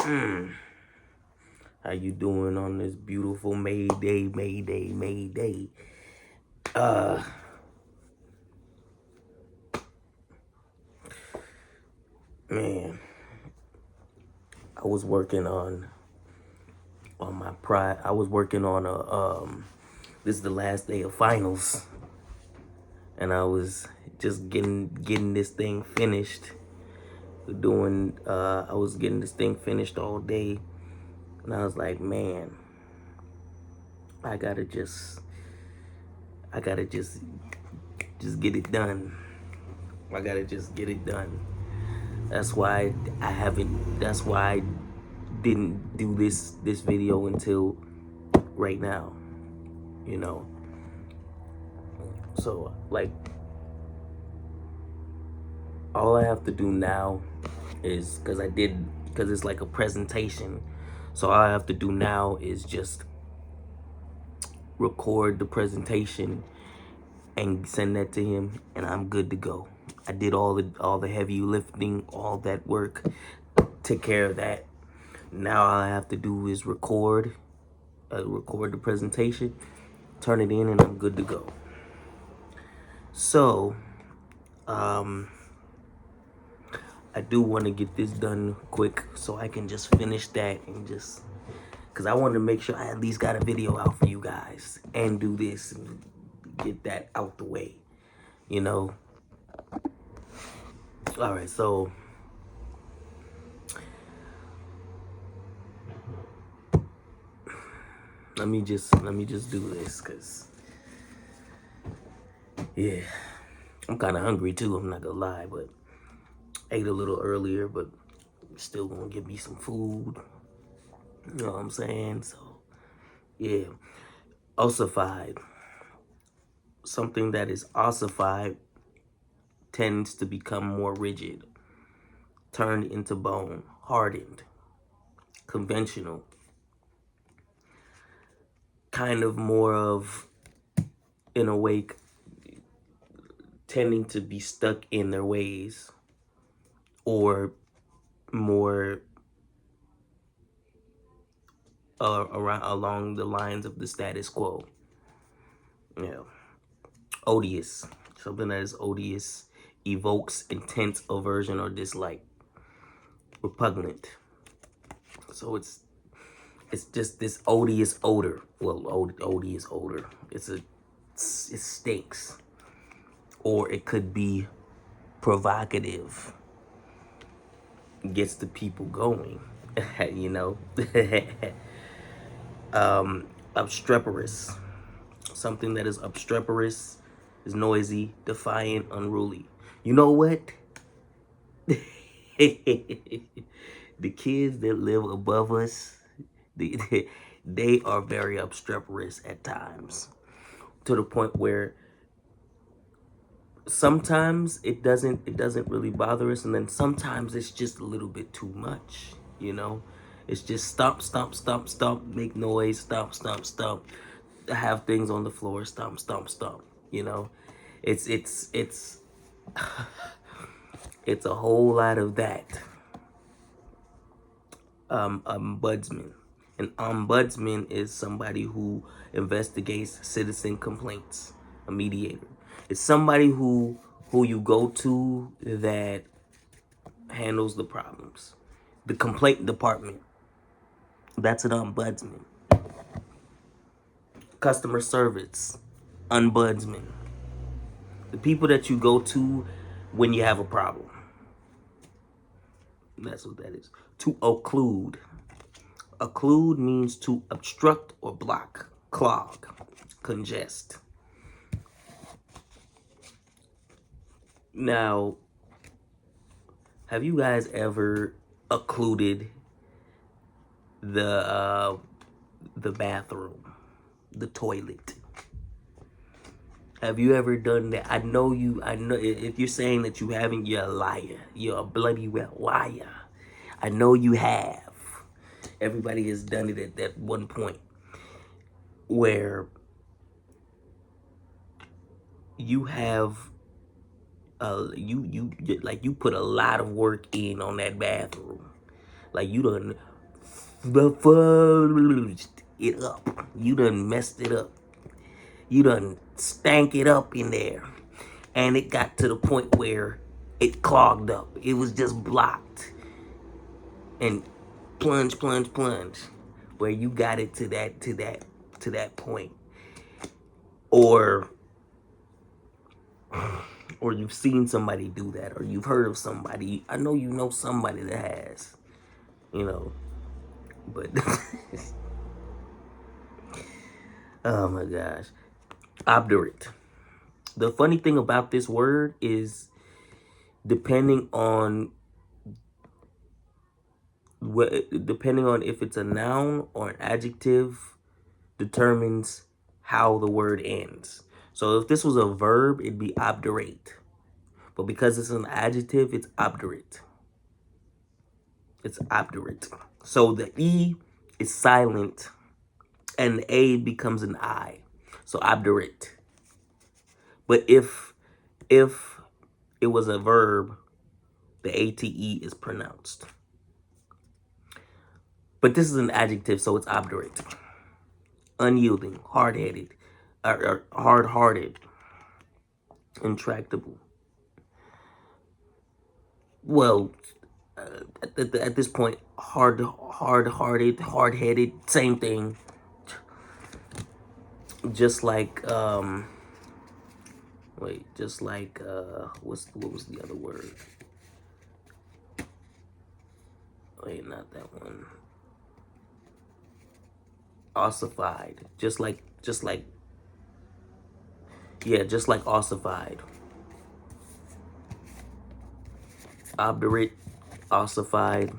How you doing on this beautiful May Day, May Day, May Day? Man, I was working on my pride. I was working on a this is the last day of finals, and I was just getting this thing finished. I was getting this thing finished all day, and I was like, man, I gotta just I gotta just get it done. I gotta just get it done. That's why I haven't. That's why I didn't do this video until right now. You know. So like, all I have to do now is because it's like a presentation. So all I have to do now is just record the presentation and send that to him, and I'm good to go. I did all the heavy lifting, all that work, took care of that. Now all I have to do is record the presentation, turn it in, and I'm good to go. So, I do want to get this done quick so I can just finish that and just, because I want to make sure I at least got a video out for you guys and do this and get that out the way, you know? All right, so let me just do this, because, yeah, I'm kind of hungry too, I'm not gonna lie, but ate a little earlier, but still gonna give me some food, you know what I'm saying? So, yeah, ossified. Something that is ossified tends to become more rigid, turned into bone, hardened, conventional, kind of more of, in a way, tending to be stuck in their ways, or more around along the lines of the status quo. You know, odious. Something that is odious evokes intense aversion or dislike. Repugnant. So it's just this odious odor. Well, odious odor. It stinks. Or it could be provocative. Gets the people going. You know. Obstreperous. Something that is obstreperous, is noisy, defiant, unruly. You know what? The kids that live above us, they are very obstreperous at times, to the point where sometimes it doesn't really bother us, and then sometimes it's just a little bit too much, you know. It's just stomp, stomp, stomp, stomp, make noise, stomp, stomp, stomp, have things on the floor, stomp, stomp, stomp, you know. It's it's a whole lot of that. Ombudsman. An ombudsman is somebody who investigates citizen complaints. A mediator. It's somebody who you go to that handles the problems. The complaint department. That's an ombudsman. Customer service. Ombudsman. The people that you go to when you have a problem. That's what that is. To occlude. Occlude means to obstruct or block, clog, congest. Now, have you guys ever occluded the bathroom, the toilet? Have you ever done that? I know if you're saying that you haven't, you're a liar. You're a bloody liar. I know you have. Everybody has done it at that one point where you have you put a lot of work in on that bathroom. Like, you done it up. You done messed it up. You done stank it up in there. And it got to the point where it clogged up. It was just blocked. And plunge, plunge, plunge. Where you got it to that point. Or you've seen somebody do that, or you've heard of somebody. I know you know somebody that has, you know, but oh my gosh. Obdurate. The funny thing about this word is depending on depending on if it's a noun or an adjective determines how the word ends. So if this was a verb, it'd be obdurate. But because it's an adjective, it's obdurate. It's obdurate. So the E is silent and the A becomes an I. So obdurate. But if it was a verb, the ATE is pronounced. But this is an adjective, so it's obdurate. Unyielding, hard-headed, or hard-hearted, intractable. Well, at this point, hard-hearted, hard-headed, same thing. Just like just like what was the other word? Wait, not that one. Ossified. Just like ossified. Obdurate, ossified,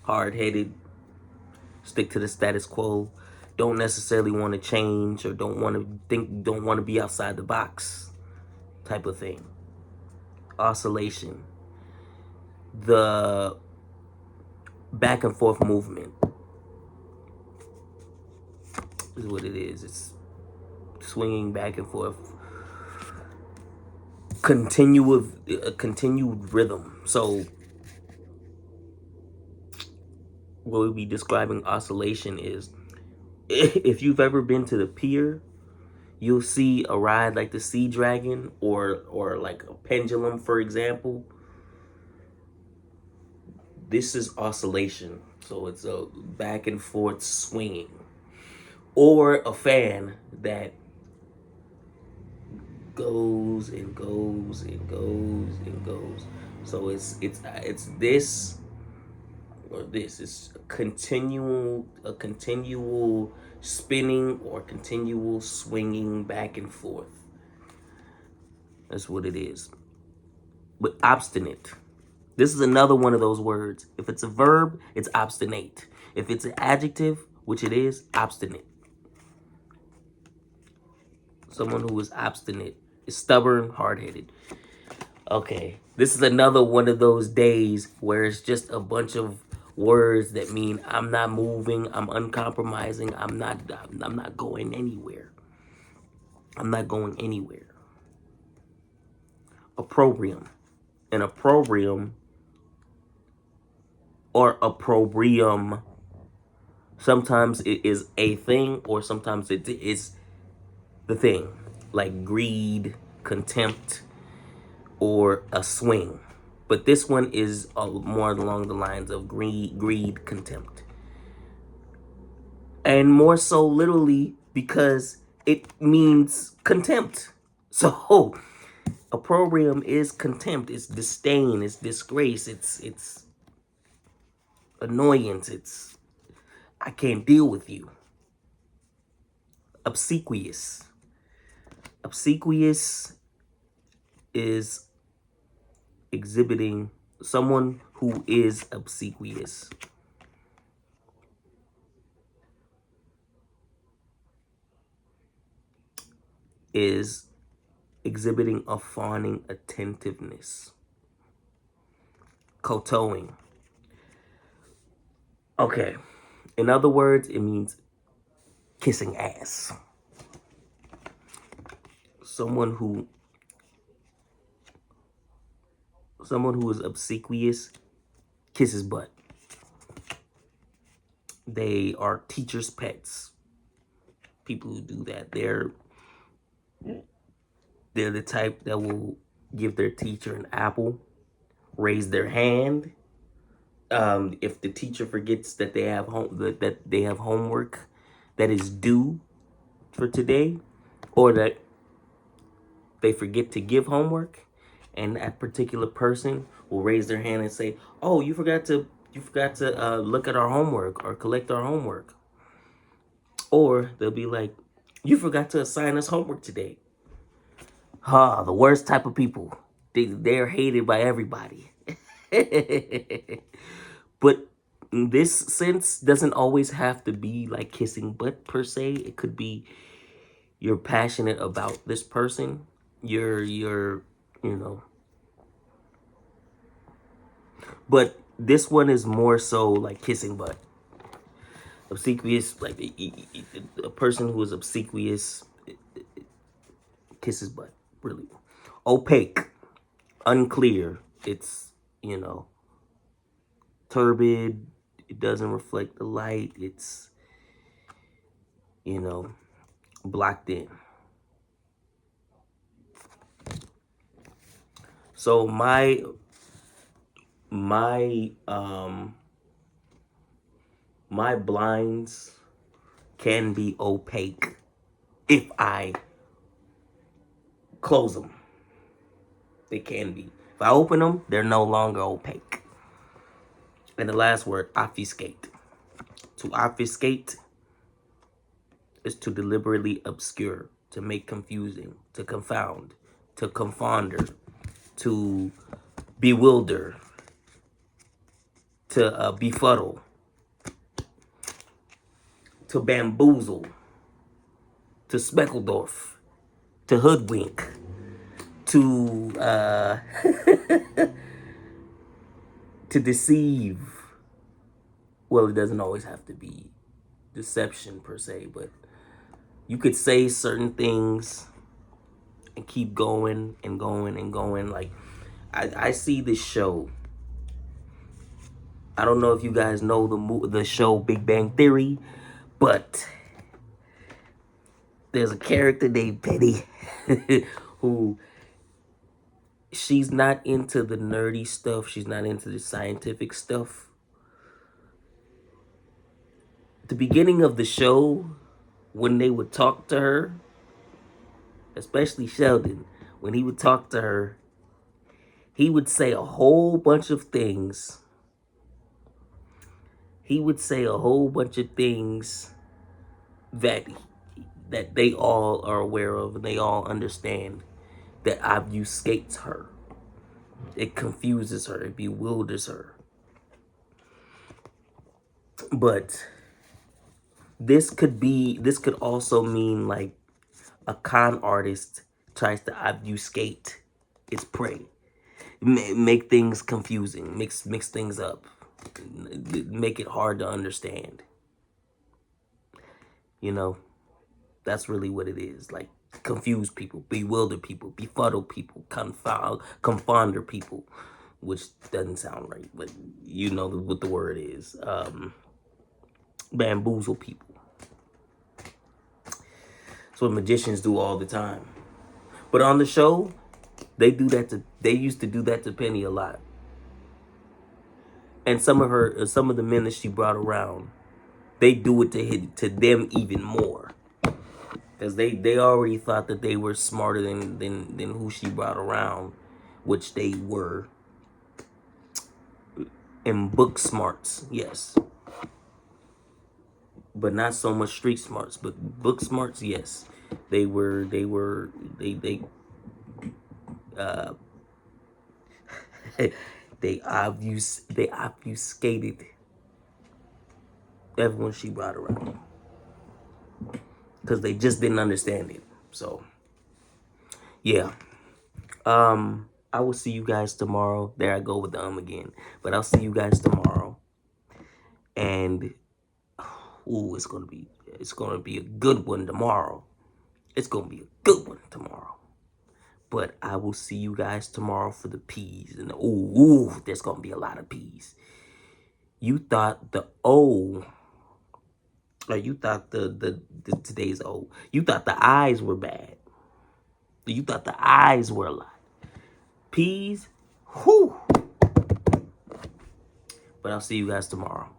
hard-headed, stick to the status quo, don't necessarily want to change, or don't want to be outside the box type of thing. Oscillation. The back and forth movement is what it is. It's swinging back and forth. Continued rhythm. So what we'll be describing oscillation is, if you've ever been to the pier, you'll see a ride like the Sea Dragon or like a pendulum, for example. This is oscillation. So it's a back and forth swinging. Or a fan that goes and goes and goes and goes. So it's this or this. It's a continual spinning or continual swinging back and forth. That's what it is. But obstinate. This is another one of those words. If it's a verb, it's obstinate. If it's an adjective, which it is, obstinate. Someone who is obstinate is stubborn, hard-headed. Okay, this is another one of those days where it's just a bunch of words that mean I'm not moving, I'm uncompromising, I'm not going anywhere. I'm not going anywhere. Opprobrium. An opprobrium or opprobrium, sometimes it is a thing or sometimes it is the thing, like greed, contempt, or a swing. But this one is more along the lines of greed, contempt. And more so literally because it means contempt. So opprobrium is contempt, it's disdain, it's disgrace, it's annoyance, it's I can't deal with you. Obsequious. Obsequious is exhibiting someone who is obsequious. Is exhibiting a fawning attentiveness. Kowtowing. Okay. In other words, it means kissing ass. Someone who is obsequious kisses butt. They are teachers' pets. People who do that, they're the type that will give their teacher an apple, raise their hand. If the teacher forgets that they have homework that is due for today, or that they forget to give homework, and that particular person will raise their hand and say, "Oh, you forgot to look at our homework or collect our homework," or they'll be like, "You forgot to assign us homework today." The worst type of people. They're hated by everybody. But this sense doesn't always have to be like kissing butt per se. It could be you're passionate about this person. You're you know. But this one is more so like kissing butt. Obsequious, like a person who is obsequious kisses butt. Really. Opaque, unclear. It's, you know, turbid. It doesn't reflect the light. It's, you know, blocked in. So my um my blinds can be opaque if I close them. They can be. If I open them, they're no longer opaque. And the last word, obfuscate. To obfuscate is to deliberately obscure, to make confusing, to confound, to confounder, to bewilder, to befuddle, to bamboozle, to speckledorf, to hoodwink, to to deceive. Well, it doesn't always have to be deception per se, but you could say certain things and keep going and going and going. Like I see this show. I don't know if you guys know the show Big Bang Theory, but there's a character named Penny who she's not into the nerdy stuff. She's not into the scientific stuff. At the beginning of the show, when they would talk to her, especially Sheldon, when he would talk to her, he would say a whole bunch of things. He would say a whole bunch of things that they all are aware of and they all understand, that obfuscates her. It confuses her. It bewilders her. But this could also mean like a con artist tries to obfuscate its prey, make things confusing, mix things up, make it hard to understand. You know, that's really what it is. Like confuse people, bewilder people, befuddle people, confounder people, which doesn't sound right, but you know what the word is. Bamboozle people. That's what magicians do all the time. But on the show, they used to do that to Penny a lot. And some of the men that she brought around, they do it to them even more. Because they already thought that they were smarter than who she brought around, which they were. In book smarts, yes. But not so much street smarts, but book smarts, yes. They uh they obfuscated everyone she brought around. Because they just didn't understand it. So yeah. I will see you guys tomorrow. There I go with the again. But I'll see you guys tomorrow. And ooh, it's gonna be a good one tomorrow. It's gonna be a good one tomorrow. But I will see you guys tomorrow for the P's. And ooh, there's gonna be a lot of P's. You thought the O Or you thought the today's old. You thought the eyes were bad. You thought the eyes were a lot. Peas, whew. But I'll see you guys tomorrow.